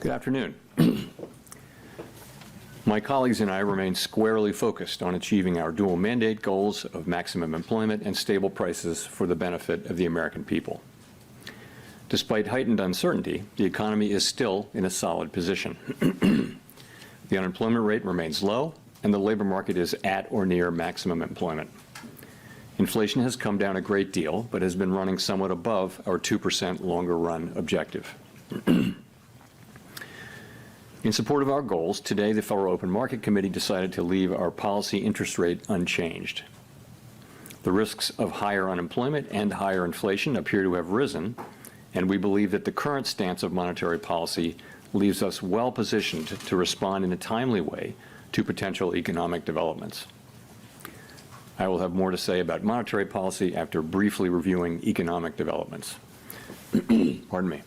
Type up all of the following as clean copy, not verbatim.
Good afternoon. My colleagues and I remain squarely focused on achieving our dual mandate goals of maximum employment and stable prices for the benefit of the American people. Despite heightened uncertainty, the economy is still in a solid position. The unemployment rate remains low, and the labor market is at or near maximum employment. Inflation has come down a great deal, but has been running somewhat above our 2% longer-run objective. In support of our goals, today the Federal Open Market Committee decided to leave our policy interest rate unchanged. The risks of higher unemployment and higher inflation appear to have risen, and we believe that the current stance of monetary policy leaves us well positioned to respond in a timely way to potential economic developments. I will have more to say about monetary policy after briefly reviewing economic developments. Pardon me.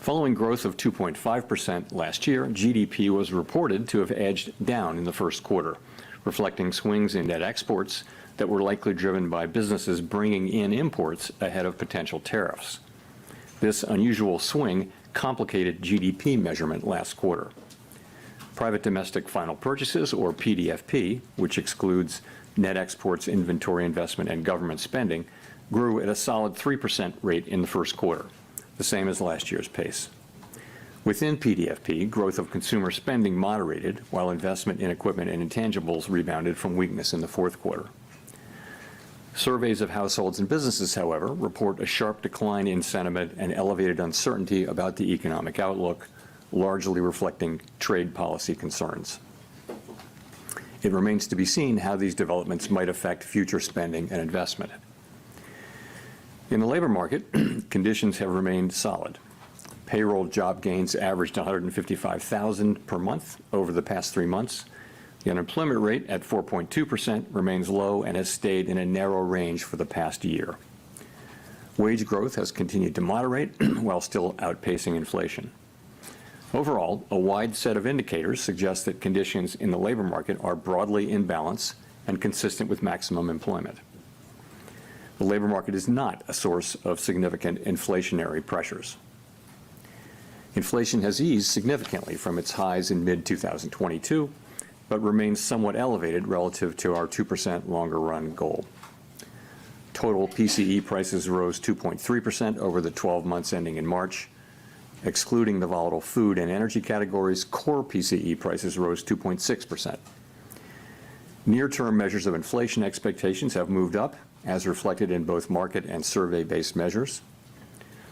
Following growth of 2.5% last year, GDP was reported to have edged down in the first quarter, reflecting swings in net exports that were likely driven by businesses bringing in imports ahead of potential tariffs. This unusual swing complicated GDP measurement last quarter. Private domestic final purchases, or PDFP, which excludes net exports, inventory investment, and government spending, grew at a solid 3% rate in the first quarter, the same as last year's pace. Within PDFP, growth of consumer spending moderated, while investment in equipment and intangibles rebounded from weakness in the fourth quarter. Surveys of households and businesses, however, report a sharp decline in sentiment and elevated uncertainty about the economic outlook, largely reflecting trade policy concerns. It remains to be seen how these developments might affect future spending and investment. In the labor market, conditions have remained solid. Payroll job gains averaged 155,000 per month over the past 3 months. The unemployment rate at 4.2% remains low and has stayed in a narrow range for the past year. Wage growth has continued to moderate while still outpacing inflation. Overall, a wide set of indicators suggest that conditions in the labor market are broadly in balance and consistent with maximum employment. The labor market is not a source of significant inflationary pressures. Inflation has eased significantly from its highs in mid-2022, but remains somewhat elevated relative to our 2% longer-run goal. Total PCE prices rose 2.3% over the 12 months ending in March. Excluding the volatile food and energy categories, core PCE prices rose 2.6%. Near-term measures of inflation expectations have moved up, as reflected in both market and survey-based measures.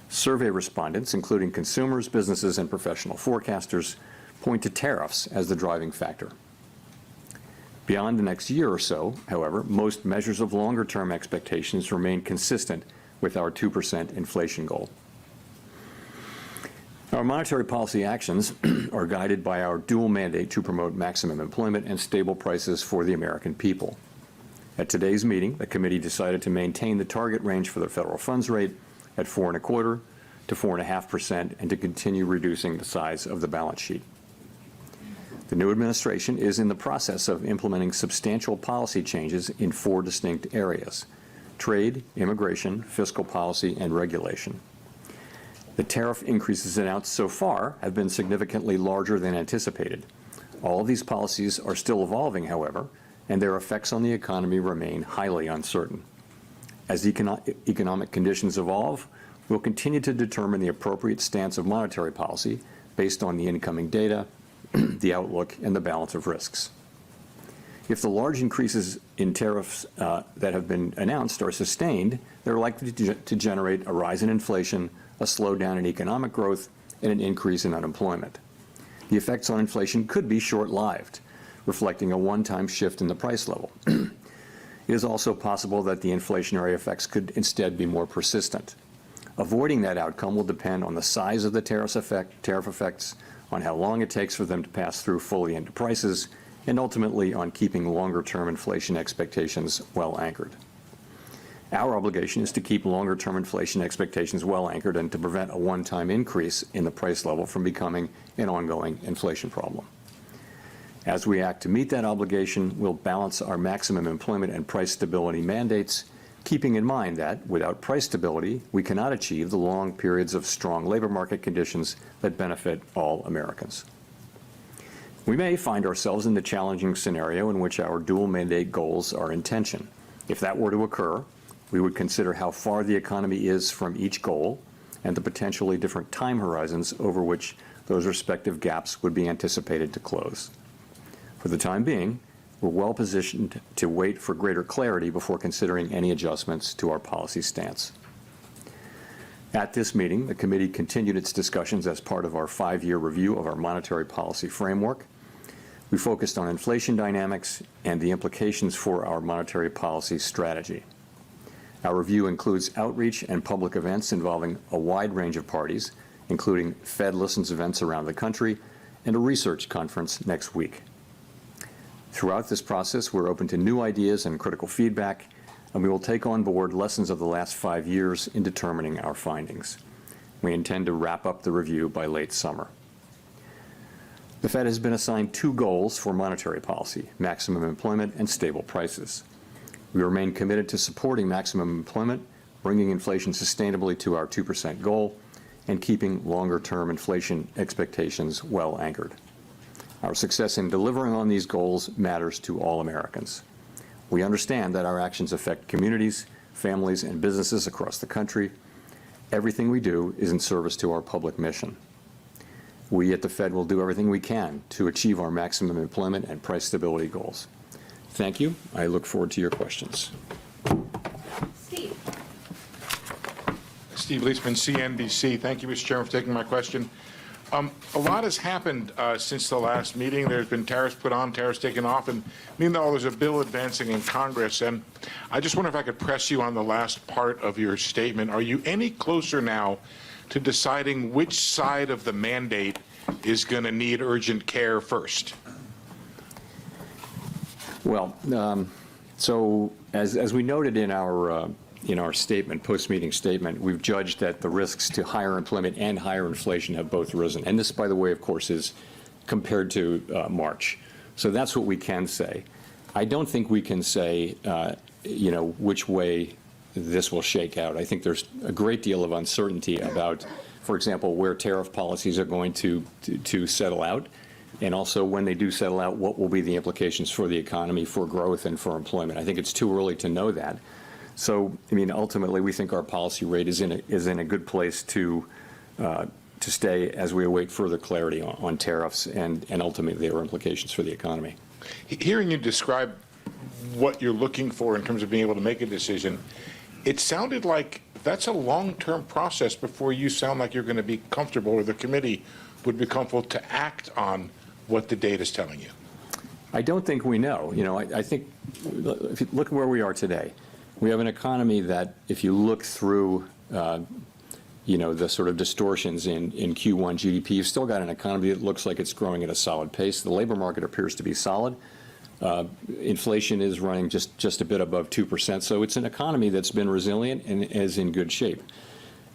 Survey respondents, including consumers, businesses, and professional forecasters, point to tariffs as the driving factor. Beyond the next year or so, however, most measures of longer-term expectations remain consistent with our 2% inflation goal. Our monetary policy actions are guided by our dual mandate to promote maximum employment and stable prices for the American people. At today's meeting, the committee decided to maintain the target range for the federal funds rate at 4.25% to 4.5% and to continue reducing the size of the balance sheet. The new administration is in the process of implementing substantial policy changes in 4 distinct areas: trade, immigration, fiscal policy, and regulation. The tariff increases announced so far have been significantly larger than anticipated. All of these policies are still evolving, however, and their effects on the economy remain highly uncertain. As economic conditions evolve, we'll continue to determine the appropriate stance of monetary policy based on the incoming data, the outlook, and the balance of risks. If the large increases in tariffs that have been announced are sustained, they're likely to generate a rise in inflation, a slowdown in economic growth, and an increase in unemployment. The effects on inflation could be short-lived, reflecting a one-time shift in the price level. It is also possible that the inflationary effects could instead be more persistent. Avoiding that outcome will depend on the size of the tariff effects, on how long it takes for them to pass through fully into prices, and ultimately on keeping longer-term inflation expectations well anchored. Our obligation is to keep longer-term inflation expectations well anchored and to prevent a one-time increase in the price level from becoming an ongoing inflation problem. As we act to meet that obligation, we'll balance our maximum employment and price stability mandates, keeping in mind that without price stability, we cannot achieve the long periods of strong labor market conditions that benefit all Americans. We may find ourselves in the challenging scenario in which our dual mandate goals are in tension. If that were to occur, we would consider how far the economy is from each goal and the potentially different time horizons over which those respective gaps would be anticipated to close. For the time being, we're well positioned to wait for greater clarity before considering any adjustments to our policy stance. At this meeting, the committee continued its discussions as part of our 5-year review of our monetary policy framework. We focused on inflation dynamics and the implications for our monetary policy strategy. Our review includes outreach and public events involving a wide range of parties, including Fed Listens events around the country and a research conference next week. Throughout this process, we're open to new ideas and critical feedback, and we will take on board lessons of the last 5 years in determining our findings. We intend to wrap up the review by late summer. The Fed has been assigned 2 goals for monetary policy: maximum employment and stable prices. We remain committed to supporting maximum employment, bringing inflation sustainably to our 2% goal, and keeping longer-term inflation expectations well anchored. Our success in delivering on these goals matters to all Americans. We understand that our actions affect communities, families, and businesses across the country. Everything we do is in service to our public mission. We at the Fed will do everything we can to achieve our maximum employment and price stability goals. Thank you. I look forward to your questions. Steve. Steve Leisman, CNBC. Thank you, Mr. Chairman, for taking my question. A lot has happened since the last meeting. There's been tariffs put on, tariffs taken off, and meanwhile there's a bill advancing in Congress. And I just wonder if I could press you on the last part of your statement. Are you any closer now to deciding which side of the mandate is going to need urgent care first? Well, so as we noted in our statement, post-meeting statement, we've judged that the risks to higher employment and higher inflation have both risen. And this, by the way, of course, is compared to March. So that's what we can say. I don't think we can say, which way this will shake out. I think there's a great deal of uncertainty about, for example, where tariff policies are going to settle out, and also when they do settle out, what will be the implications for the economy, for growth, and for employment. I think it's too early to know that. So, I mean, ultimately, we think our policy rate is in a good place to stay as we await further clarity on tariffs and ultimately their implications for the economy. Hearing you describe what you're looking for in terms of being able to make a decision, it sounded like that's a long-term process before you sound like you're going to be comfortable, or the committee would be comfortable to act on what the data is telling you. I don't think we know. I think, if you look where we are today, we have an economy that, if you look through, the sort of distortions in Q1 GDP, you've still got an economy that looks like it's growing at a solid pace. The labor market appears to be solid. Inflation is running just a bit above 2%. So it's an economy that's been resilient and is in good shape.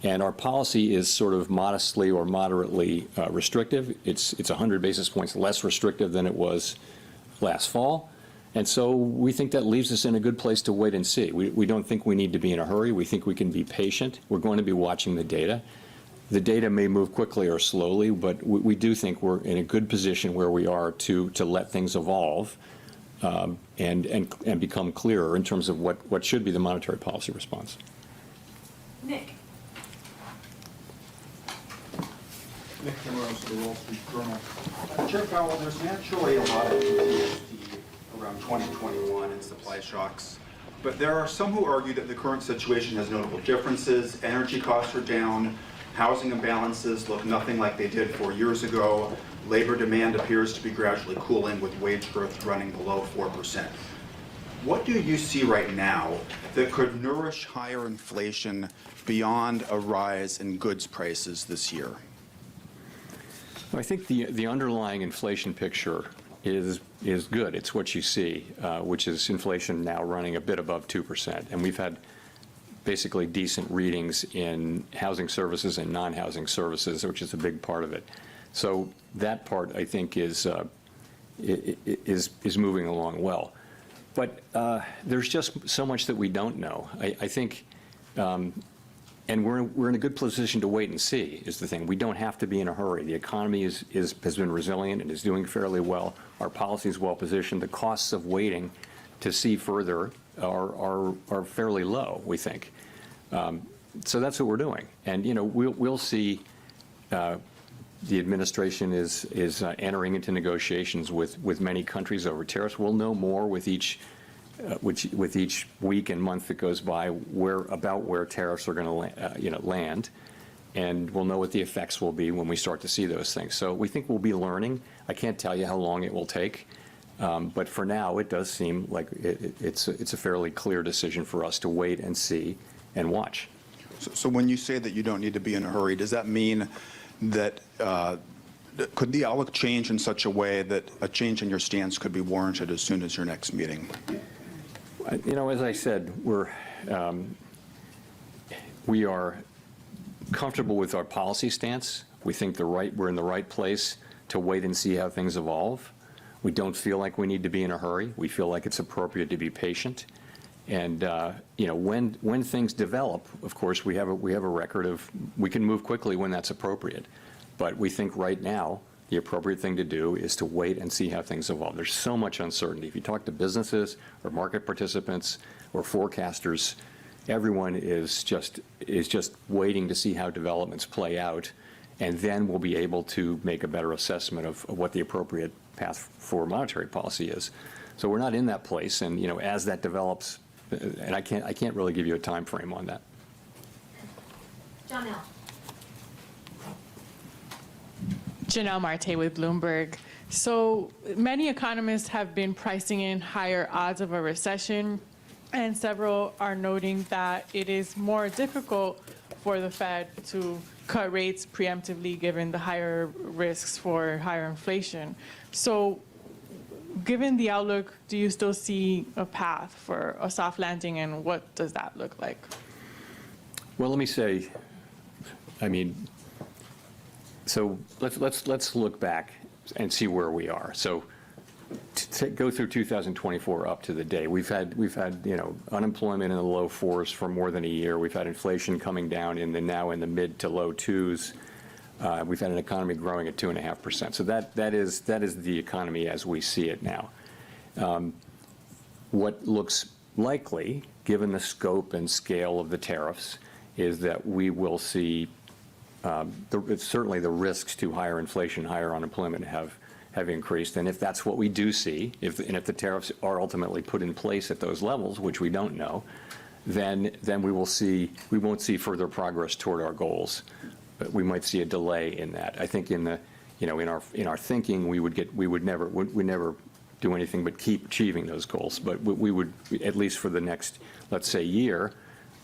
And our policy is sort of modestly or moderately restrictive. It's 100 basis points less restrictive than it was last fall. And so we think that leaves us in a good place to wait and see. We don't think we need to be in a hurry. We think we can be patient. We're going to be watching the data. The data may move quickly or slowly, but we do think we're in a good position where we are to let things evolve and become clearer in terms of what should be the monetary policy response. Nick. Nick Timmeros of the Wall Street Journal. Chair Powell, there's naturally a lot of PTSD around 2021 and supply shocks, but there are some who argue that the current situation has notable differences. Energy costs are down, housing imbalances look nothing like they did 4 years ago, labor demand appears to be gradually cooling with wage growth running below 4%. What do you see right now that could nourish higher inflation beyond a rise in goods prices this year? I think the underlying inflation picture is good. It's what you see, which is inflation now running a bit above 2%. And we've had basically decent readings in housing services and non-housing services, which is a big part of it. So that part, I think, is moving along well. But there's just so much that we don't know. I think, and we're in a good position to wait and see, is the thing. We don't have to be in a hurry. The economy has been resilient and is doing fairly well. Our policy is well positioned. The costs of waiting to see further are fairly low, we think. So that's what we're doing. And, we'll see. The administration is entering into negotiations with many countries over tariffs. We'll know more with each week and month that goes by where tariffs are going to land, and we'll know what the effects will be when we start to see those things. So we think we'll be learning. I can't tell you how long it will take, but for now it does seem like it's a fairly clear decision for us to wait and see and watch. So when you say that you don't need to be in a hurry, does that mean that could the outlook change in such a way that a change in your stance could be warranted as soon as your next meeting? As I said, we are comfortable with our policy stance. We think we're in the right place to wait and see how things evolve. We don't feel like we need to be in a hurry. We feel like it's appropriate to be patient. And when things develop, of course, we have a record of we can move quickly when that's appropriate. But we think right now the appropriate thing to do is to wait and see how things evolve. There's so much uncertainty. If you talk to businesses or market participants or forecasters, everyone is just waiting to see how developments play out, and then we'll be able to make a better assessment of what the appropriate path for monetary policy is. So we're not in that place, and as that develops. And I can't really give you a time frame on that. Janelle. Janelle Marte with Bloomberg. So many economists have been pricing in higher odds of a recession, and several are noting that it is more difficult for the Fed to cut rates preemptively given the higher risks for higher inflation. So given the outlook, do you still see a path for a soft landing, and what does that look like? Well, let me say, so let's look back and see where we are. So to go through 2024 up to the day, we've had unemployment in the low 4s for more than a year. We've had inflation coming down now in the mid to low 2s. We've had an economy growing at 2.5%. So that is the economy as we see it now. What looks likely, given the scope and scale of the tariffs, is that we will see certainly the risks to higher inflation, higher unemployment have increased. And if that's what we do see, if the tariffs are ultimately put in place at those levels, which we don't know, then we won't see further progress toward our goals. But we might see a delay in that. I think in our thinking, we would never do anything but keep achieving those goals. But we would, at least for the next, let's say, year,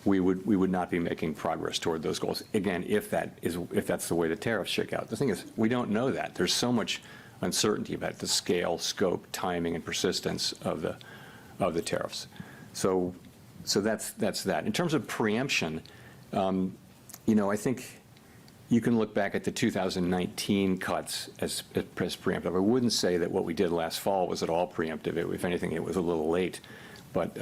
we would not be making progress toward those goals. Again, if that's the way the tariffs shake out. The thing is, we don't know that. There's so much uncertainty about the scale, scope, timing, and persistence of the tariffs. So that's that. In terms of preemption, I think you can look back at the 2019 cuts as preemptive. I wouldn't say that what we did last fall was at all preemptive. If anything, it was a little late. But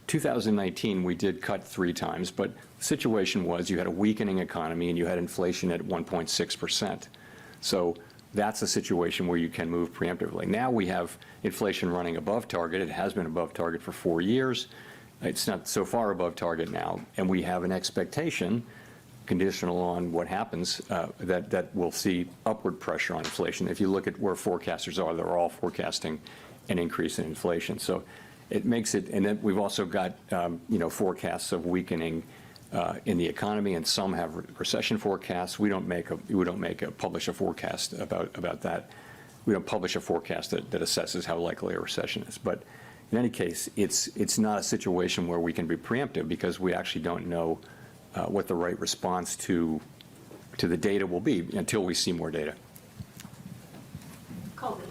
2019, we did cut 3 times. But the situation was you had a weakening economy and you had inflation at 1.6%. So that's a situation where you can move preemptively. Now we have inflation running above target. It has been above target for 4 years. It's not so far above target now. And we have an expectation, conditional on what happens, that we'll see upward pressure on inflation. If you look at where forecasters are, they're all forecasting an increase in inflation. So it makes it, and then we've also got forecasts of weakening in the economy, and some have recession forecasts. We don't publish a forecast about that. We don't publish a forecast that assesses how likely a recession is. But in any case, it's not a situation where we can be preemptive because we actually don't know what the right response to the data will be until we see more data. Colby.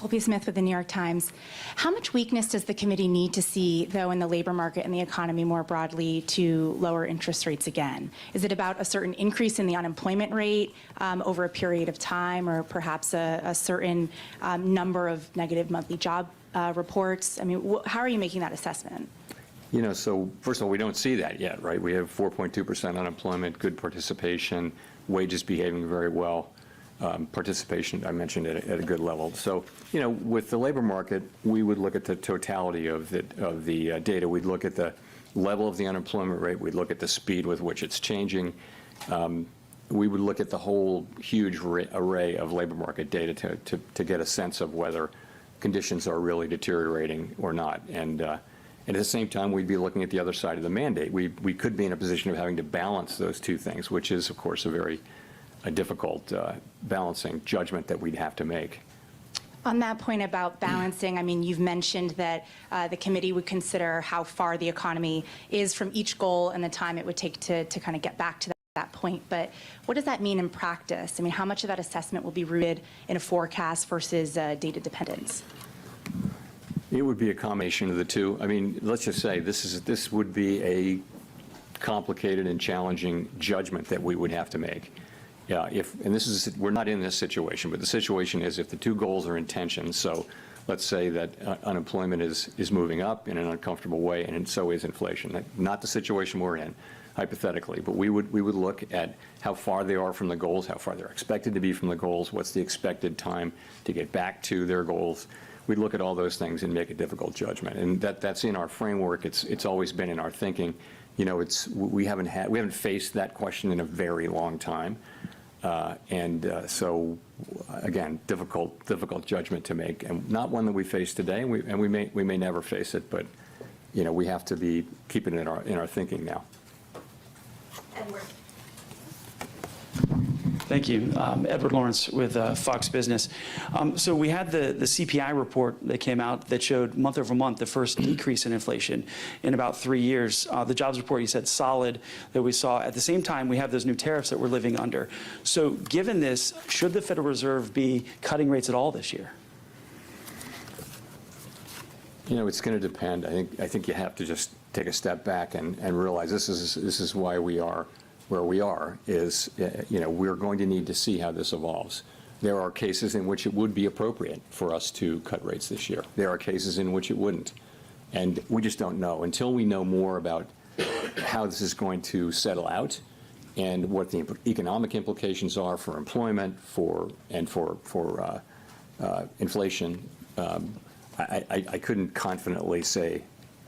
Colby Smith with the New York Times. How much weakness does the committee need to see, though, in the labor market and the economy more broadly to lower interest rates again? Is it about a certain increase in the unemployment rate over a period of time, or perhaps a certain number of negative monthly job reports? I mean, how are you making that assessment? You know, so first of all, we don't see that yet, right? We have 4.2% unemployment, good participation, wages behaving very well, participation, I mentioned, at a good level. So, you know, with the labor market, we would look at the totality of the data. We'd look at the level of the unemployment rate. We'd look at the speed with which it's changing. We would look at the whole huge array of labor market data to get a sense of whether conditions are really deteriorating or not. And at the same time, we'd be looking at the other side of the mandate. We could be in a position of having to balance those two things, which is, of course, a difficult balancing judgment that we'd have to make. On that point about balancing, I mean, you've mentioned that the committee would consider how far the economy is from each goal and the time it would take to kind of get back to that point. But what does that mean in practice? I mean, how much of that assessment will be rooted in a forecast versus data dependence? It would be a combination of the two. I mean, let's just say this would be a complicated and challenging judgment that we would have to make. Yeah, we're not in this situation, but the situation is if the two goals are in tension, so let's say that unemployment is moving up in an uncomfortable way, and so is inflation. Not the situation we're in, hypothetically, but we would look at how far they are from the goals, how far they're expected to be from the goals, what's the expected time to get back to their goals. We'd look at all those things and make a difficult judgment, and that's in our framework. It's always been in our thinking. You know, we haven't faced that question in a very long time, so again, difficult judgment to make, and not one that we face today, and we may never face it, but you know, we have to be keeping it in our thinking now. Edward. Thank you. Edward Lawrence with Fox Business. So we had the CPI report that came out that showed month over month the first decrease in inflation in about 3 years. The jobs report, you said, solid, that we saw. At the same time, we have those new tariffs that we're living under. So given this, should the Federal Reserve be cutting rates at all this year? You know, it's going to depend. I think you have to just take a step back and realize this is why we are where we are, is, you know, we're going to need to see how this evolves. There are cases in which it would be appropriate for us to cut rates this year. There are cases in which it wouldn't. And we just don't know. Until we know more about how this is going to settle out and what the economic implications are for employment, for inflation, I couldn't confidently say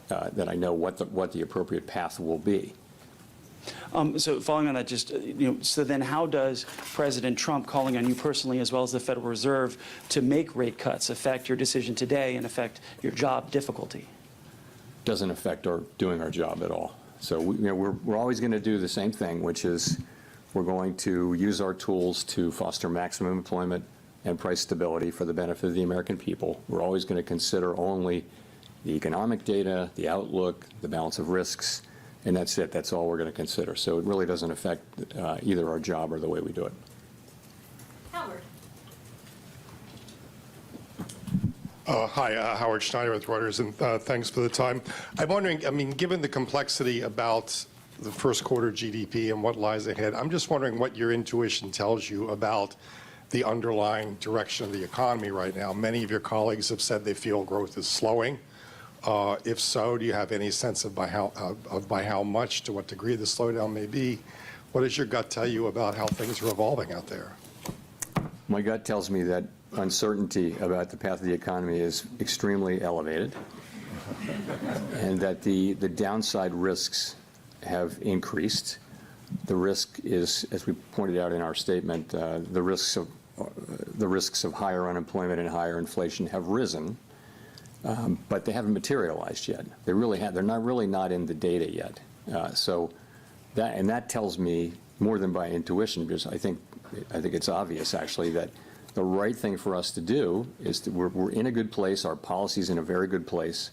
that I know what the appropriate path will be. So following on that, just, you know, so then how does President Trump calling on you personally, as well as the Federal Reserve, to make rate cuts affect your decision today and affect your job difficulty? Doesn't affect our doing our job at all. So we're always going to do the same thing, which is we're going to use our tools to foster maximum employment and price stability for the benefit of the American people. We're always going to consider only the economic data, the outlook, the balance of risks, and that's it. That's all we're going to consider. So it really doesn't affect either our job or the way we do it. Howard. Hi, Howard Schneider with Reuters, and thanks for the time. I'm wondering, I mean, given the complexity about the first quarter GDP and what lies ahead, I'm just wondering what your intuition tells you about the underlying direction of the economy right now. Many of your colleagues have said they feel growth is slowing. If so, do you have any sense of by how much, to what degree the slowdown may be? What does your gut tell you about how things are evolving out there? My gut tells me that uncertainty about the path of the economy is extremely elevated, and that the downside risks have increased. The risk is, as we pointed out in our statement, the risks of higher unemployment and higher inflation have risen. But they haven't materialized yet. They're really not in the data yet. So that tells me more than by intuition, because I think it's obvious actually that the right thing for us to do is we're in a good place. Our policy's in a very good place,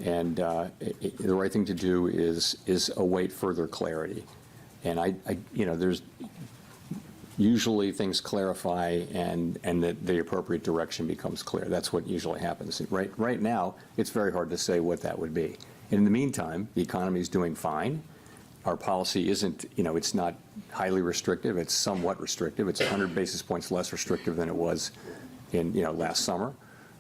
and the right thing to do is await further clarity. And you know, usually things clarify and the appropriate direction becomes clear. That's what usually happens. Right now, it's very hard to say what that would be. In the meantime, the economy is doing fine. Our policy isn't, it's not highly restrictive. It's somewhat restrictive. It's 100 basis points less restrictive than it was in, last summer.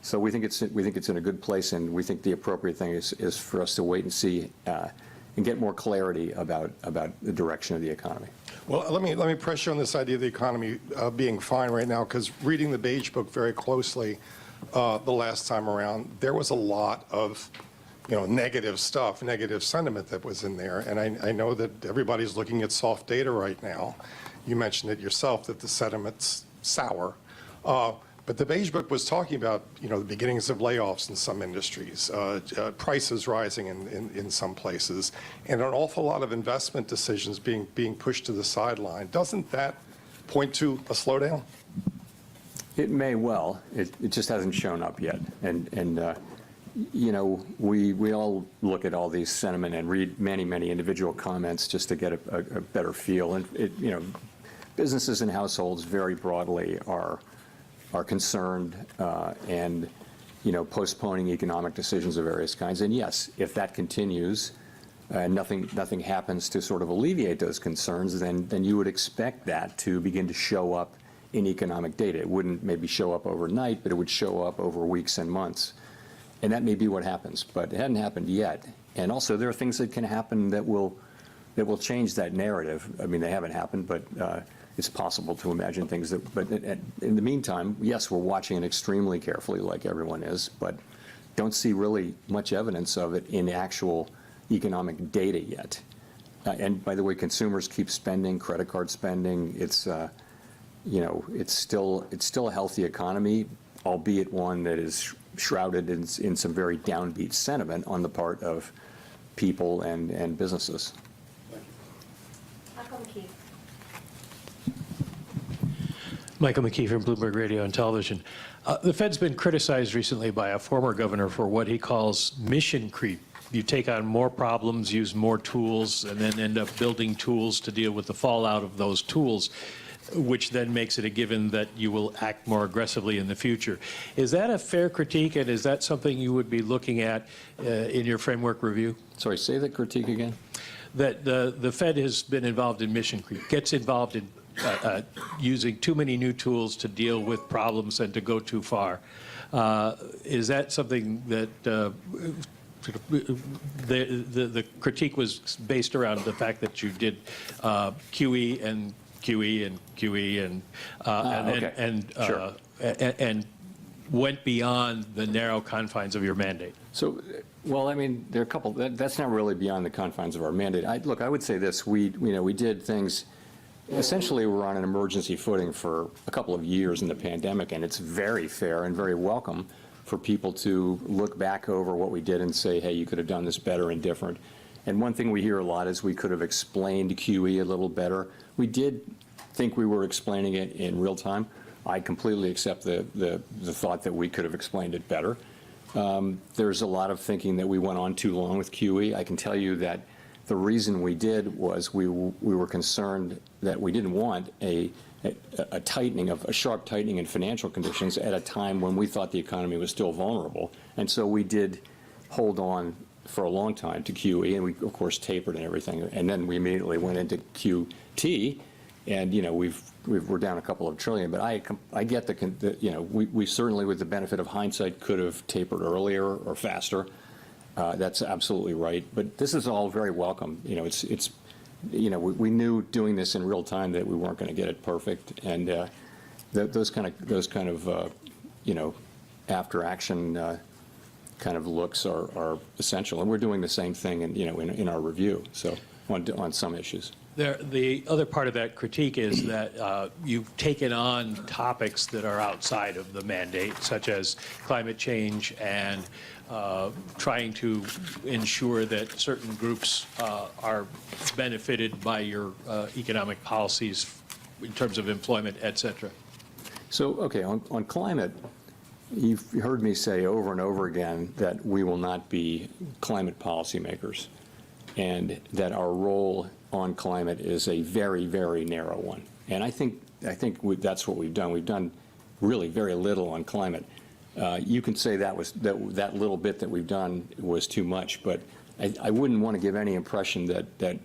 So we think it's in a good place, and we think the appropriate thing is for us to wait and see and get more clarity about the direction of the economy. Well, let me press you on this idea of the economy being fine right now, because reading the Beige Book very closely the last time around, there was a lot of negative stuff, negative sentiment that was in there. And I know that everybody's looking at soft data right now. You mentioned it yourself that the sentiment's sour. But the Beige Book was talking about, the beginnings of layoffs in some industries, prices rising in some places, and an awful lot of investment decisions being pushed to the sideline. Doesn't that point to a slowdown? It may well. It just hasn't shown up yet. We all look at all these sentiment and read many individual comments just to get a better feel. And businesses and households very broadly are concerned and postponing economic decisions of various kinds. And yes, if that continues and nothing happens to sort of alleviate those concerns, then you would expect that to begin to show up in economic data. It wouldn't maybe show up overnight, but it would show up over weeks and months. And that may be what happens, but it hadn't happened yet. And also, there are things that can happen that will change that narrative. I mean, they haven't happened, but it's possible to imagine things that. But in the meantime, yes, we're watching it extremely carefully, like everyone is, but don't see really much evidence of it in actual economic data yet. And by the way, consumers keep spending, credit card spending. It's it's still a healthy economy, albeit one that is shrouded in some very downbeat sentiment on the part of people and businesses. Michael McKee. Michael McKee from Bloomberg Radio and Television. The Fed's been criticized recently by a former governor for what he calls mission creep. You take on more problems, use more tools, and then end up building tools to deal with the fallout of those tools, which then makes it a given that you will act more aggressively in the future. Is that a fair critique, and is that something you would be looking at in your framework review? Sorry, say the critique again. That the Fed has been involved in mission creep, gets involved in using too many new tools to deal with problems and to go too far. Is that something that the critique was based around the fact that you did QE and QE and QE and went beyond the narrow confines of your mandate? So, well, I mean, there are a couple. That's not really beyond the confines of our mandate. Look, I would say this: we did things. Essentially, we're on an emergency footing for a couple of years in the pandemic, and it's very fair and very welcome for people to look back over what we did and say, hey, you could have done this better and different. And one thing we hear a lot is we could have explained QE a little better. We did think we were explaining it in real time. I completely accept the thought that we could have explained it better. There's a lot of thinking that we went on too long with QE. I can tell you that the reason we did was we were concerned that we didn't want a sharp tightening in financial conditions at a time when we thought the economy was still vulnerable. And so we did hold on for a long time to QE, and we, of course, tapered and everything. And then we immediately went into QT, and, we're down a couple of trillion. But I get we certainly, with the benefit of hindsight, could have tapered earlier or faster. That's absolutely right. But this is all very welcome. We knew doing this in real time that we weren't going to get it perfect, and those kind of after action kind of looks are essential, and we're doing the same thing in our review. So on some issues. The other part of that critique is that you've taken on topics that are outside of the mandate, such as climate change and trying to ensure that certain groups are benefited by your economic policies in terms of employment, et cetera. So, okay, on climate, you've heard me say over and over again that we will not be climate policymakers, and that our role on climate is a very, very narrow one. And I think that's what we've done. We've done really very little on climate. You can say that little bit that we've done was too much, but I wouldn't want to give any impression that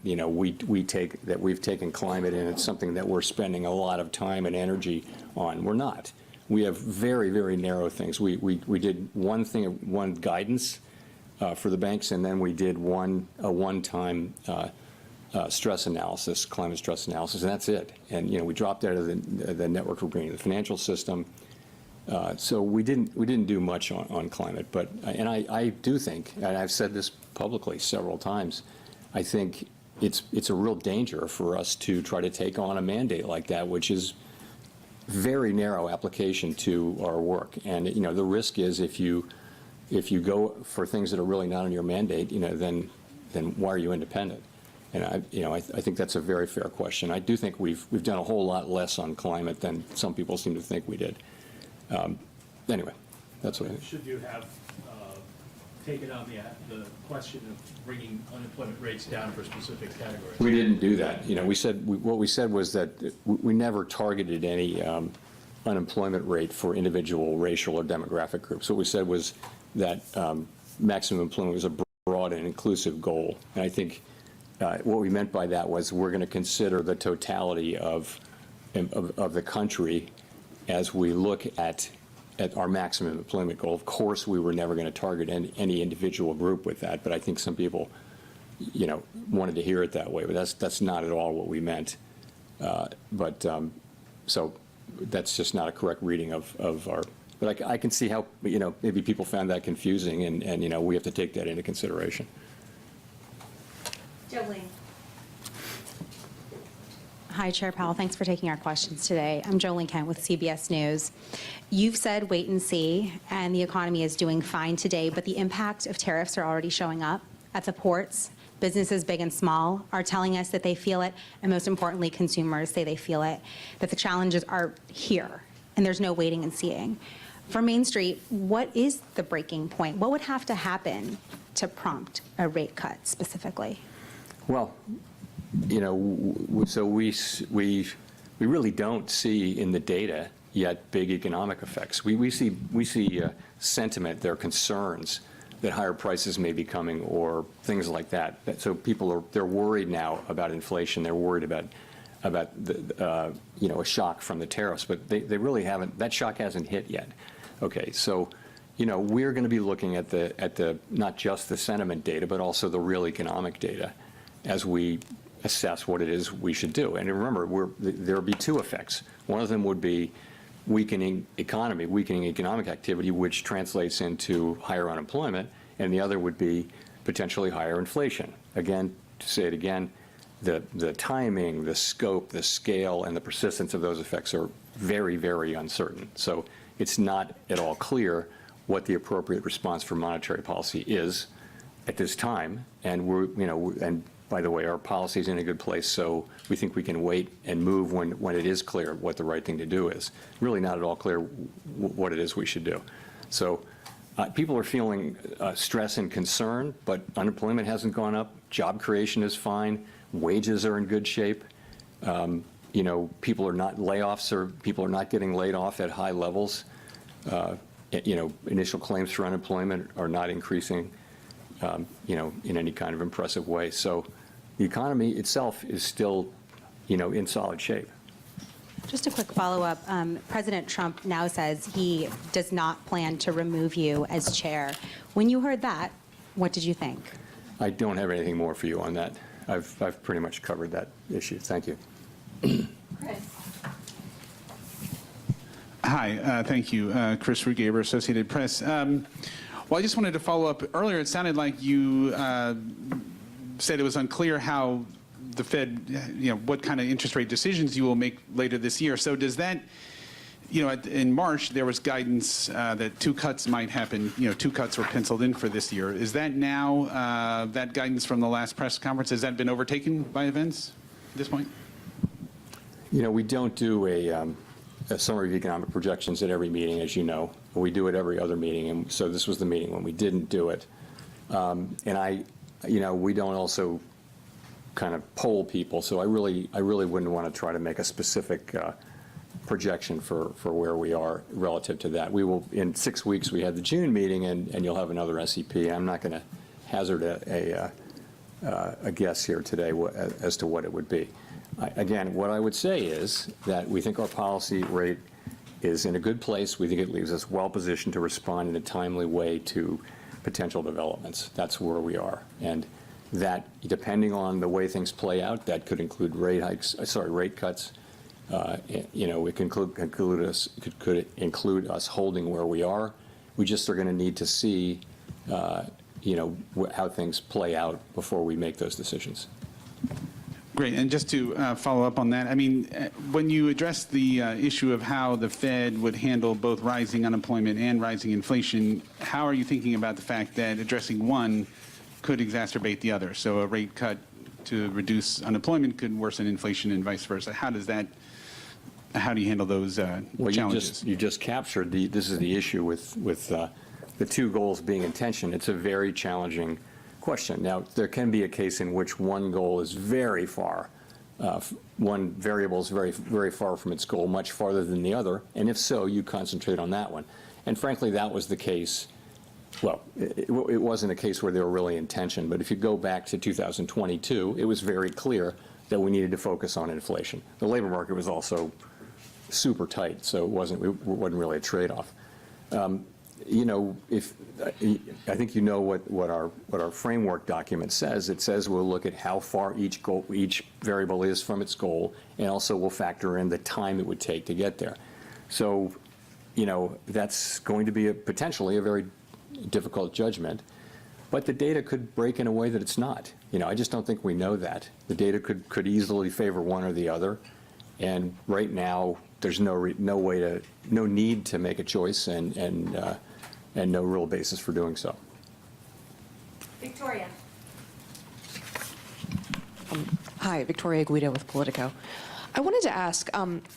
we've taken climate and it's something that we're spending a lot of time and energy on. We're not. We have very, very narrow things. We did one guidance for the banks, and then we did a one-time stress analysis, climate stress analysis, and that's it. And we dropped out of the network for greening the financial system. So we didn't do much on climate, but I do think, and I've said this publicly several times, I think it's a real danger for us to try to take on a mandate like that, which is very narrow application to our work. And the risk is if you go for things that are really not on your mandate, then why are you independent? And I think that's a very fair question. I do think we've done a whole lot less on climate than some people seem to think we did. Anyway, that's what I think. Should you have taken on the question of bringing unemployment rates down for specific categories? We didn't do that. What we said was that we never targeted any unemployment rate for individual racial or demographic groups. What we said was that maximum employment was a broad and inclusive goal. And I think what we meant by that was we're going to consider the totality of the country as we look at our maximum employment goal. Of course, we were never going to target any individual group with that, but I think some people, wanted to hear it that way, but that's not at all what we meant. So that's just not a correct reading of our, but I can see how, maybe people found that confusing, and we have to take that into consideration. Jolene. Hi, Chair Powell. Thanks for taking our questions today. I'm Jolene Kent with CBS News. You've said wait and see, and the economy is doing fine today, but the impact of tariffs are already showing up at the ports. Businesses big and small are telling us that they feel it, and most importantly, consumers say they feel it, that the challenges are here, and there's no waiting and seeing. For Main Street, what is the breaking point? What would have to happen to prompt a rate cut specifically? Well, so we really don't see in the data yet big economic effects. We see sentiment, there are concerns that higher prices may be coming or things like that. So they're worried now about inflation. They're worried about the, a shock from the tariffs, but they really haven't. That shock hasn't hit yet. Okay, so we're going to be looking at the not just the sentiment data, but also the real economic data as we assess what it is we should do. And remember, there will be two effects. One of them would be weakening economic activity, which translates into higher unemployment, and the other would be potentially higher inflation. Again, to say it again, the timing, the scope, the scale, and the persistence of those effects are very, very uncertain. So it's not at all clear what the appropriate response for monetary policy is at this time. And and by the way, our policy is in a good place, so we think we can wait and move when it is clear what the right thing to do is. Really not at all clear what it is we should do. So people are feeling stress and concern, but unemployment hasn't gone up. Job creation is fine. Wages are in good shape. People are not layoffs, or people are not getting laid off at high levels. Initial claims for unemployment are not increasing, in any kind of impressive way. So the economy itself is still, in solid shape. Just a quick follow-up. President Trump now says he does not plan to remove you as chair. When you heard that, what did you think? I don't have anything more for you on that. I've pretty much covered that issue. Thank you. Chris. Hi, thank you. Chris Rugaber, Associated Press. Well, I just wanted to follow up. Earlier, it sounded like you said it was unclear how the Fed, what kind of interest rate decisions you will make later this year. So does that, in March, there was guidance that 2 cuts might happen. 2 cuts were penciled in for this year. Is that now, that guidance from the last press conference, has that been overtaken by events at this point? We don't do a summary of economic projections at every meeting, as you know. We do it every other meeting, and so this was the meeting when we didn't do it. And we don't also kind of poll people, so I really wouldn't want to try to make a specific projection for where we are relative to that. We will, in 6 weeks, we had the June meeting, and you'll have another SEP. I'm not going to hazard a guess here today as to what it would be. Again, what I would say is that we think our policy rate is in a good place. We think it leaves us well positioned to respond in a timely way to potential developments. That's where we are. And that, depending on the way things play out, that could include rate cuts. It could include us holding where we are. We just are going to need to see, how things play out before we make those decisions. Great. And just to follow up on that, I mean, when you address the issue of how the Fed would handle both rising unemployment and rising inflation, how are you thinking about the fact that addressing one could exacerbate the other? So a rate cut to reduce unemployment could worsen inflation and vice versa. How do you handle those challenges? You just captured this is the issue with the two goals being in tension. It's a very challenging question. Now, there can be a case in which one goal is very far, one variable is very, very far from its goal, much farther than the other, and if so, you concentrate on that one. And frankly, that was the case. Well, it wasn't a case where they were really in tension, but if you go back to 2022, it was very clear that we needed to focus on inflation. The labor market was also super tight, so it wasn't really a trade-off. I think what our framework document says. It says we'll look at how far each variable is from its goal, and also we'll factor in the time it would take to get there. So, that's going to be potentially a very difficult judgment, but the data could break in a way that it's not. I just don't think we know that. The data could easily favor one or the other, and right now there's no need to make a choice, and no real basis for doing so. Victoria. Hi, Victoria Guido with Politico. I wanted to ask,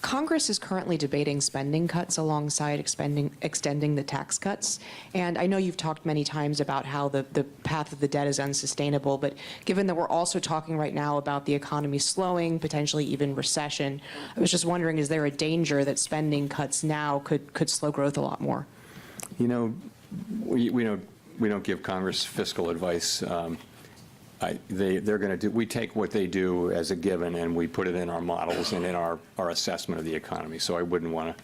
Congress is currently debating spending cuts alongside extending the tax cuts. And I know you've talked many times about how the path of the debt is unsustainable, but given that we're also talking right now about the economy slowing, potentially even recession, I was just wondering, is there a danger that spending cuts now could slow growth a lot more? We don't give Congress fiscal advice. We take what they do as a given, and we put it in our models and in our assessment of the economy. So I wouldn't want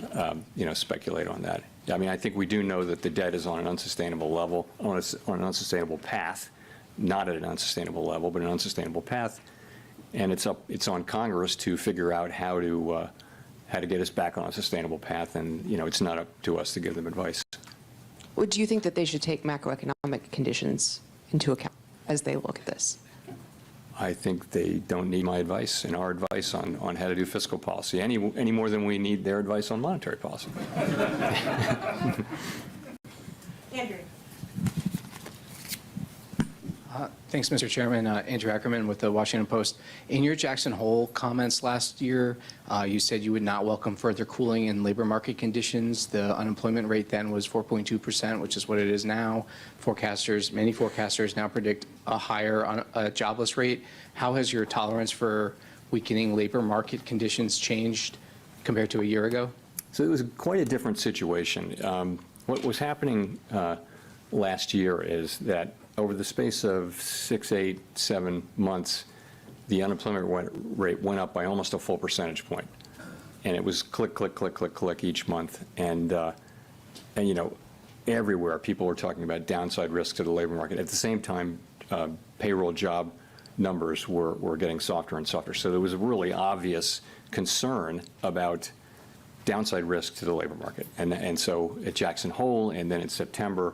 to, speculate on that. I mean, I think we do know that the debt is on an unsustainable level, on an unsustainable path, not at an unsustainable level, but an unsustainable path, and it's on Congress to figure out how to get us back on a sustainable path, and it's not up to us to give them advice. Well, do you think that they should take macroeconomic conditions into account as they look at this? I think they don't need my advice and our advice on how to do fiscal policy any more than we need their advice on monetary policy. Andrew. Thanks, Mr. Chairman. Andrew Ackerman with the Washington Post. In your Jackson Hole comments last year, you said you would not welcome further cooling in labor market conditions. The unemployment rate then was 4.2%, which is what it is now. Many forecasters now predict a higher jobless rate. How has your tolerance for weakening labor market conditions changed compared to a year ago? So it was quite a different situation. What was happening last year is that over the space of 6, 8, 7 months, the unemployment rate went up by almost a full percentage point. And it was click, click, click, click, click each month. And everywhere people were talking about downside risk to the labor market. At the same time, payroll job numbers were getting softer and softer. So there was a really obvious concern about downside risk to the labor market. And so at Jackson Hole and then in September,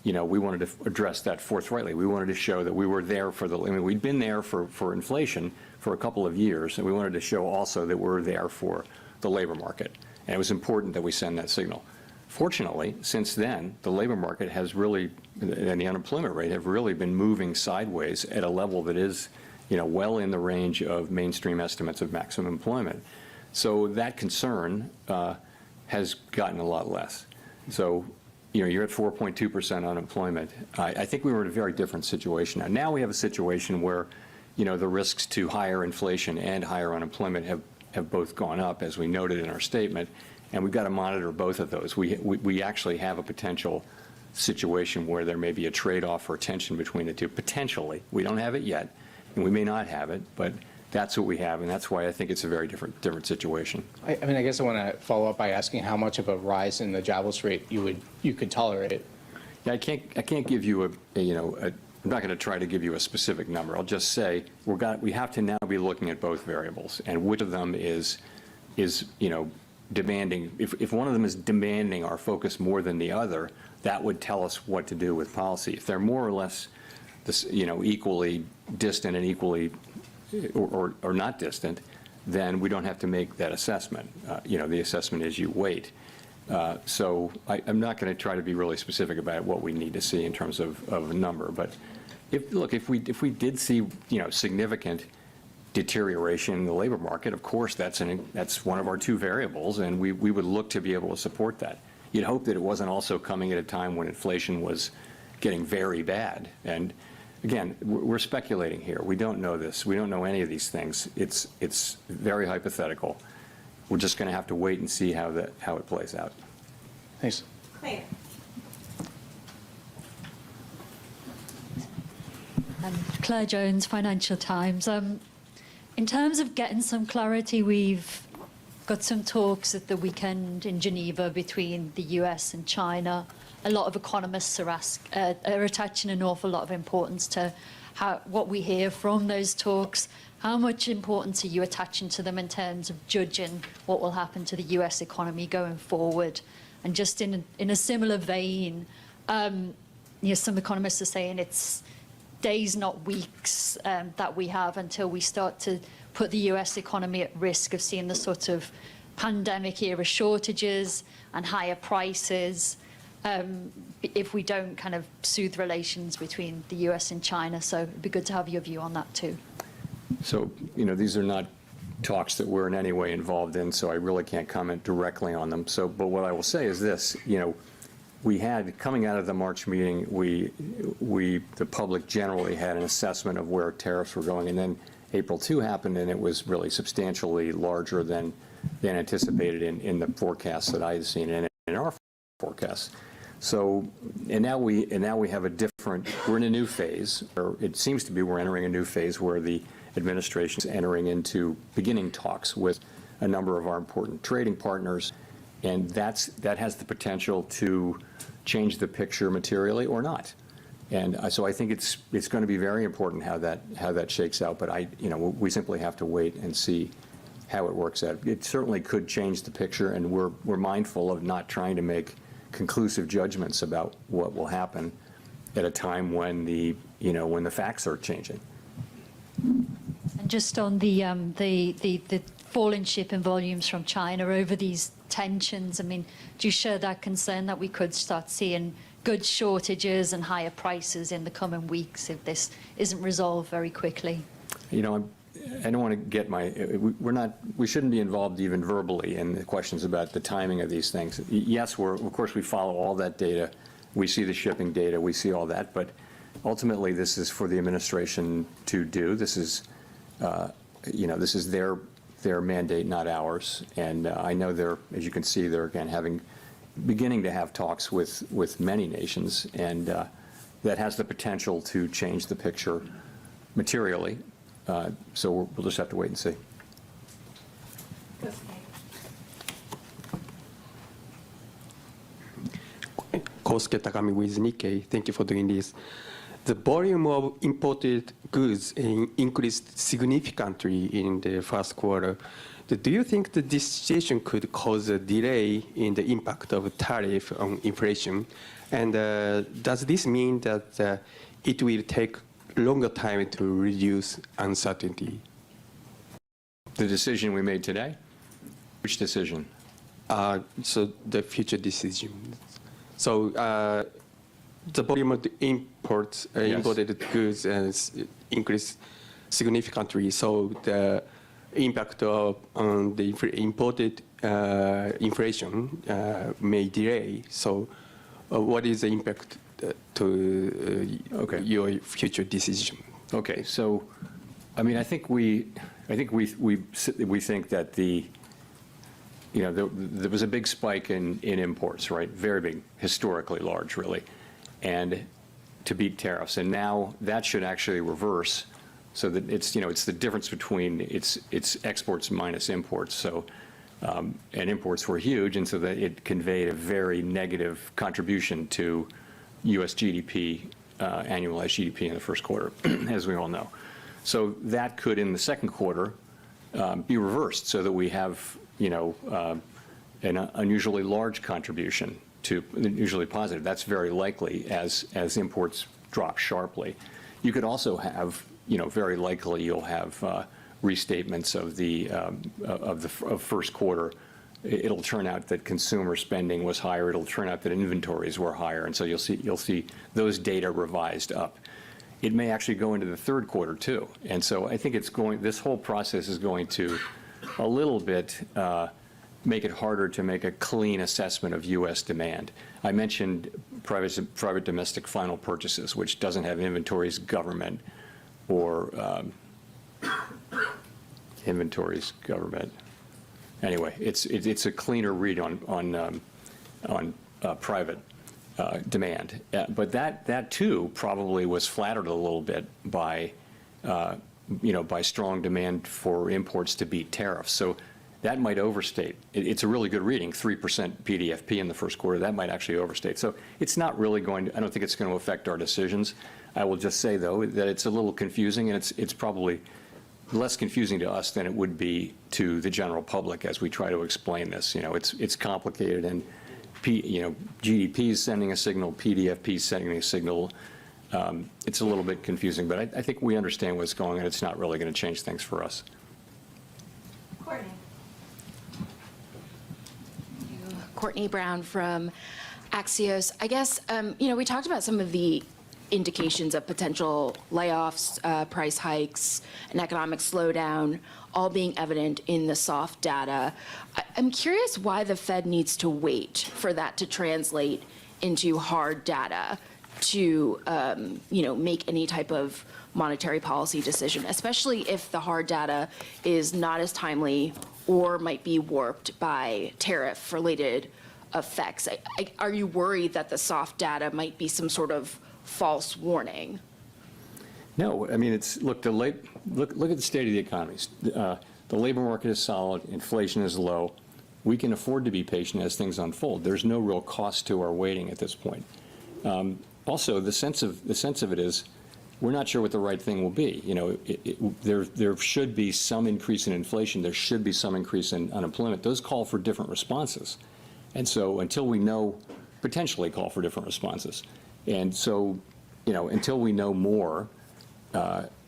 we wanted to address that forthrightly. We wanted to show that we were there we'd been there for inflation for a couple of years, and we wanted to show also that we're there for the labor market. And it was important that we send that signal. Fortunately, since then, the labor market has really, and the unemployment rate have really been moving sideways at a level that is, well in the range of mainstream estimates of maximum employment. So that concern has gotten a lot less. So, you're at 4.2% unemployment. I think we were in a very different situation. Now we have a situation where, the risks to higher inflation and higher unemployment have both gone up, as we noted in our statement, and we've got to monitor both of those. We actually have a potential situation where there may be a trade-off or tension between the two, potentially. We don't have it yet, and we may not have it, but that's what we have, and that's why I think it's a very different situation. I mean, I guess I want to follow up by asking how much of a rise in the jobless rate you could tolerate. Yeah, I can't give you I'm not going to try to give you a specific number. I'll just say we have to now be looking at both variables, and which of them is demanding. If one of them is demanding our focus more than the other, that would tell us what to do with policy. If they're more or less equally distant and equally or not distant, then we don't have to make that assessment. The assessment is you wait. So I'm not going to try to be really specific about what we need to see in terms of a number. But if we did see significant deterioration in the labor market, of course that's one of our two variables, and we would look to be able to support that. You'd hope that it wasn't also coming at a time when inflation was getting very bad. And again, we're speculating here. We don't know this. We don't know any of these things. It's very hypothetical. We're just going to have to wait and see how it plays out. Thanks. Claire. Claire Jones, Financial Times. In terms of getting some clarity, we've got some talks at the weekend in Geneva between the US and China. A lot of economists are attaching an awful lot of importance to what we hear from those talks. How much importance are you attaching to them in terms of judging what will happen to the US economy going forward? And just in a similar vein, some economists are saying it's days, not weeks, that we have until we start to put the US economy at risk of seeing the sort of pandemic-era shortages and higher prices if we don't kind of soothe relations between the US and China. So it'd be good to have your view on that too. So, these are not talks that we're in any way involved in, so I really can't comment directly on them. So, but what I will say is this, we had, coming out of the March meeting, the public generally had an assessment of where tariffs were going, and then April 2 happened, and it was really substantially larger than anticipated in the forecasts that I had seen and in our forecasts. So, and now we have we're in a new phase, or it seems to be we're entering a new phase where the administration is entering into beginning talks with a number of our important trading partners, and that has the potential to change the picture materially or not. And so I think it's going to be very important how that shakes out. But we simply have to wait and see how it works out. It certainly could change the picture, and we're mindful of not trying to make conclusive judgments about what will happen at a time when the facts are changing. And just on the fall in shipping volumes from China over these tensions, I mean, do you share that concern that we could start seeing goods shortages and higher prices in the coming weeks if this isn't resolved very quickly? I don't want to get we shouldn't be involved even verbally in the questions about the timing of these things. Yes, of course we follow all that data. We see the shipping data, we see all that, but ultimately this is for the administration to do. This is, this is their mandate, not ours. And I know as you can see, they're again beginning to have talks with many nations, and that has the potential to change the picture materially. So we'll just have to wait and see. Kosuke Takami with Nikkei. Thank you for doing this. The volume of imported goods increased significantly in the first quarter. Do you think that this situation could cause a delay in the impact of tariff on inflation? And does this mean that it will take longer time to reduce uncertainty? The decision we made today? Which decision? So the future decision. So the volume of the imported goods increased significantly. So the impact on the imported inflation may delay. So what is the impact to your future decision? Okay, so I mean, I think we I think we think that there was a big spike in imports, right? Very big, historically large, really, and to beat tariffs. And now that should actually reverse, so that it's the difference between it's exports minus imports. So and imports were huge, and so that it conveyed a very negative contribution to U.S. GDP, annualized GDP in the first quarter, as we all know. So that could, in the second quarter, be reversed, so that we have an unusually large contribution to usually positive. That's very likely as imports drop sharply. You could also have, very likely you'll have restatements of the first quarter. It'll turn out that consumer spending was higher. It'll turn out that inventories were higher, and so you'll see those data revised up. It may actually go into the third quarter too, and so I think this whole process is going to a little bit make it harder to make a clean assessment of U.S. demand. I mentioned private domestic final purchases, which doesn't have inventories, government, or inventories, government. Anyway, it's a cleaner read on private demand, but that too probably was flattered a little bit by by strong demand for imports to beat tariffs. So that might overstate. It's a really good reading, 3% PDFP in the first quarter. That might actually overstate. So it's not really going to, I don't think it's going to affect our decisions. I will just say, though, that it's a little confusing, and it's probably less confusing to us than it would be to the general public as we try to explain this. It's complicated, and GDP is sending a signal, PDFP is sending a signal. It's a little bit confusing, but I think we understand what's going on. It's not really going to change things for us. Courtney. Courtney Brown from Axios. I guess, we talked about some of the indications of potential layoffs, price hikes, an economic slowdown, all being evident in the soft data. I'm curious why the Fed needs to wait for that to translate into hard data to, make any type of monetary policy decision, especially if the hard data is not as timely or might be warped by tariff-related effects. Are you worried that the soft data might be some sort of false warning? No, I mean, look at the state of the economies. The labor market is solid, inflation is low. We can afford to be patient as things unfold. There's no real cost to our waiting at this point. Also, the sense of it is, we're not sure what the right thing will be. There should be some increase in inflation. There should be some increase in unemployment. Those call for different responses, and so until we know, potentially call for different responses. And so, until we know more,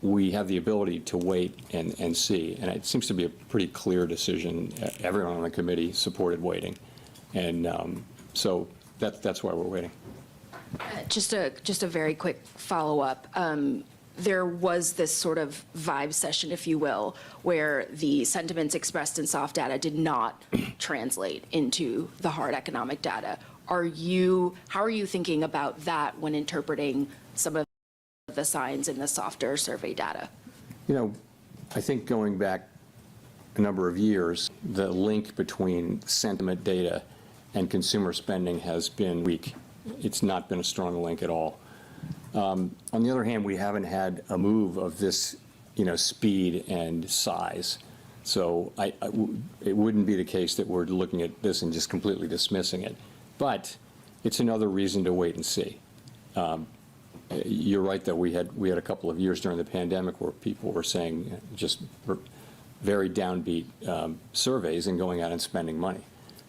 we have the ability to wait and see. And it seems to be a pretty clear decision. Everyone on the committee supported waiting, and so that's why we're waiting. Just a very quick follow-up. There was this sort of vibe session, if you will, where the sentiments expressed in soft data did not translate into the hard economic data. How are you thinking about that when interpreting some of the signs in the softer survey data? I think going back a number of years, the link between sentiment data and consumer spending has been weak. It's not been a strong link at all. On the other hand, we haven't had a move of this, speed and size. So it wouldn't be the case that we're looking at this and just completely dismissing it. But it's another reason to wait and see. You're right that we had a couple of years during the pandemic where people were saying just very downbeat surveys and going out and spending money.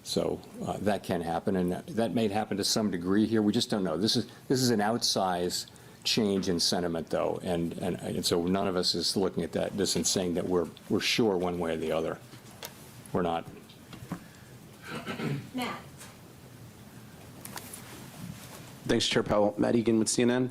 So that can happen, and that may happen to some degree here. We just don't know. This is an outsized change in sentiment, though, and so none of us is looking at this and saying that we're sure one way or the other. We're not. Matt. Thanks, Chair Powell. Matt Egan with CNN.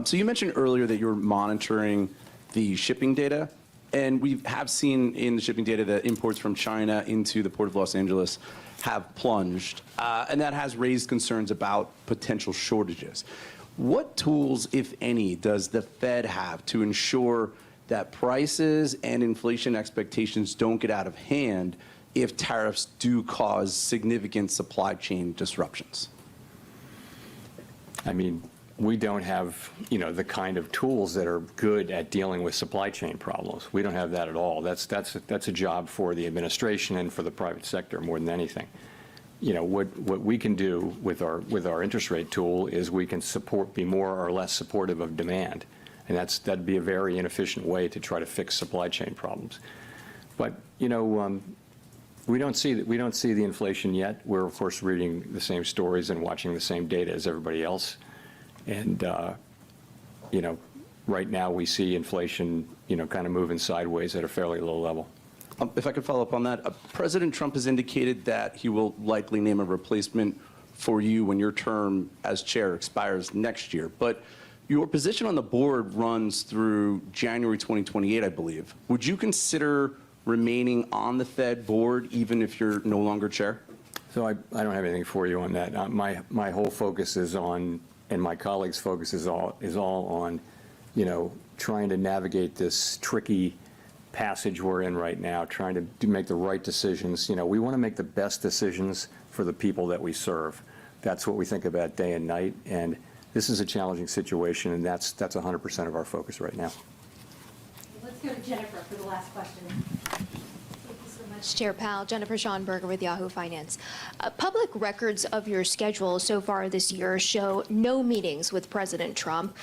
So you mentioned earlier that you're monitoring the shipping data, and we have seen in the shipping data that imports from China into the Port of Los Angeles have plunged, and that has raised concerns about potential shortages. What tools, if any, does the Fed have to ensure that prices and inflation expectations don't get out of hand if tariffs do cause significant supply chain disruptions? I mean, we don't have, the kind of tools that are good at dealing with supply chain problems. We don't have that at all. That's a job for the administration and for the private sector more than anything. What we can do with our interest rate tool is we can be more or less supportive of demand, and that'd be a very inefficient way to try to fix supply chain problems. But we don't see the inflation yet. We're of course reading the same stories and watching the same data as everybody else, and right now we see inflation kind of moving sideways at a fairly low level. If I could follow up on that, President Trump has indicated that he will likely name a replacement for you when your term as chair expires next year. But your position on the board runs through January 2028, I believe. Would you consider remaining on the Fed board even if you're no longer chair? So I don't have anything for you on that. My whole focus is on, and my colleagues' focus is all on, trying to navigate this tricky passage we're in right now, trying to make the right decisions. We want to make the best decisions for the people that we serve. That's what we think about day and night, and this is a challenging situation, and that's 100% of our focus right now. Let's go to Jennifer for the last question. Chair Powell, Jennifer Schonberger with Yahoo Finance. Public records of your schedule so far this year show no meetings with President Trump.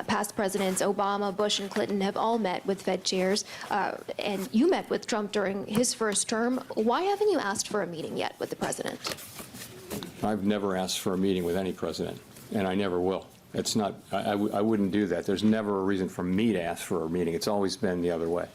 Past presidents Obama, Bush, and Clinton have all met with Fed chairs, and you met with Trump during his first term. Why haven't you asked for a meeting yet with the president? I've never asked for a meeting with any president, and I never will. It's not, I wouldn't do that. There's never a reason for me to ask for a meeting. It's always been the other way.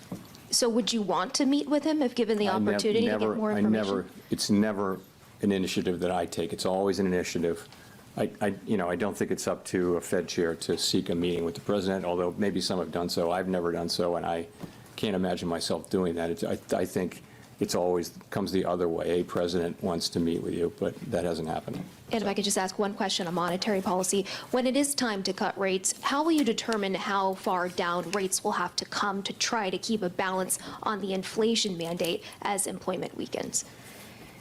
So would you want to meet with him if given the opportunity to get more information? It's never an initiative that I take. It's always an initiative. I don't think it's up to a Fed chair to seek a meeting with the president, although maybe some have done so. I've never done so, and I can't imagine myself doing that. I think it's always comes the other way. A president wants to meet with you, but that hasn't happened. And if I could just ask one question on monetary policy. When it is time to cut rates, how will you determine how far down rates will have to come to try to keep a balance on the inflation mandate as employment weakens?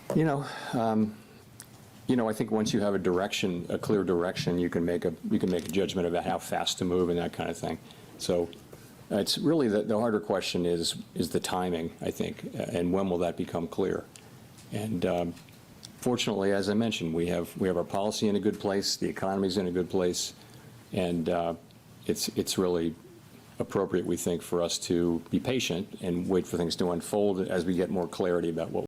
I think once you have a clear direction, you can make a judgment about how fast to move and that kind of thing. So it's really the harder question is the timing, I think, and when will that become clear? And fortunately, as I mentioned, we have our policy in a good place, the economy's in a good place, and it's really appropriate, we think, for us to be patient and wait for things to unfold as we get more clarity about what